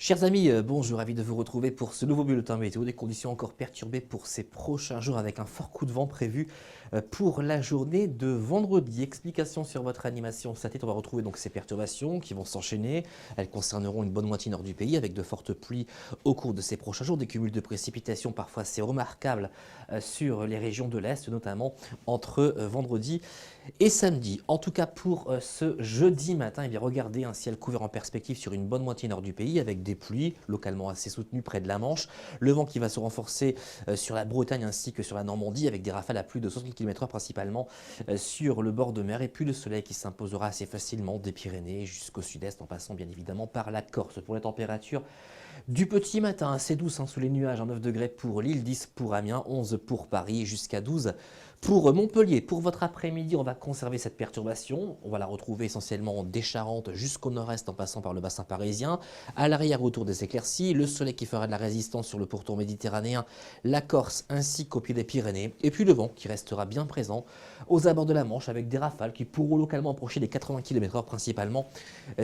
Chers amis, bonjour, ravi de vous retrouver pour ce nouveau bulletin météo. Des conditions encore perturbées pour ces prochains jours avec un fort coup de vent prévu pour la journée de vendredi. Explication sur votre animation satellite. On va retrouver donc ces perturbations qui vont s'enchaîner. Elles concerneront une bonne moitié nord du pays avec de fortes pluies au cours de ces prochains jours. Des cumuls de précipitations parfois assez remarquables sur les régions de l'Est, notamment entre vendredi et samedi. En tout cas pour ce jeudi matin, eh bien, regardez un ciel couvert en perspective sur une bonne moitié nord du pays avec des pluies localement assez soutenues près de la Manche. Le vent qui va se renforcer sur la Bretagne ainsi que sur la Normandie avec des rafales à plus de 60 km/h principalement sur le bord de mer. Et puis le soleil qui s'imposera assez facilement des Pyrénées jusqu'au sud-est en passant bien évidemment par la Corse. Pour les températures du petit matin, assez douce sous les nuages, 9 degrés pour Lille, 10 pour Amiens, 11 pour Paris, jusqu'à 12 pour Montpellier. Pour votre après-midi, on va conserver cette perturbation. On va la retrouver essentiellement des Charentes jusqu'au nord-est en passant par le bassin parisien. À l'arrière, autour des éclaircies, le soleil qui fera de la résistance sur le pourtour méditerranéen, la Corse ainsi qu'au pied des Pyrénées. Et puis le vent qui restera bien présent aux abords de la Manche avec des rafales qui pourront localement approcher les 80 km/h principalement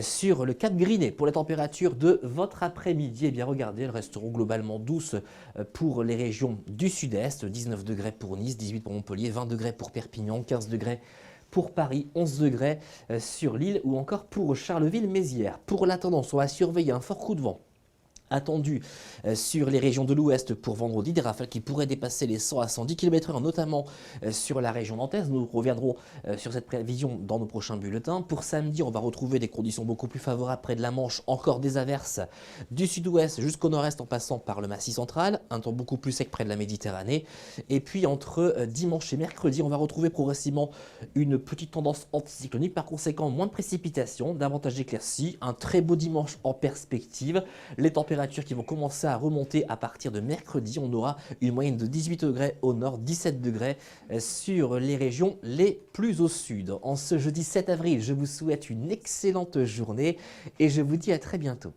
sur le Cap Grinet. Pour les températures de votre après-midi, eh bien regardez, elles resteront globalement douces pour les régions du sud-est. 19 degrés pour Nice, 18 pour Montpellier, 20 degrés pour Perpignan, 15 degrés pour Paris, 11 degrés sur Lille ou encore pour Charleville-Mézières. Pour la tendance, on va surveiller un fort coup de vent attendu sur les régions de l'ouest pour vendredi, des rafales qui pourraient dépasser les 100 à 110 km/h, notamment sur la région nantaise. Nous reviendrons sur cette prévision dans nos prochains bulletins. Pour samedi, on va retrouver des conditions beaucoup plus favorables près de la Manche, encore des averses du sud-ouest jusqu'au nord-est en passant par le Massif central, un temps beaucoup plus sec près de la Méditerranée. Et puis entre dimanche et mercredi, on va retrouver progressivement une petite tendance anticyclonique, par conséquent moins de précipitations, davantage d'éclaircies, un très beau dimanche en perspective. Les températures qui vont commencer à remonter à partir de mercredi. On aura une moyenne de 18 degrés au nord, 17 degrés sur les régions les plus au sud. En ce jeudi 7 avril, je vous souhaite une excellente journée et je vous dis à très bientôt.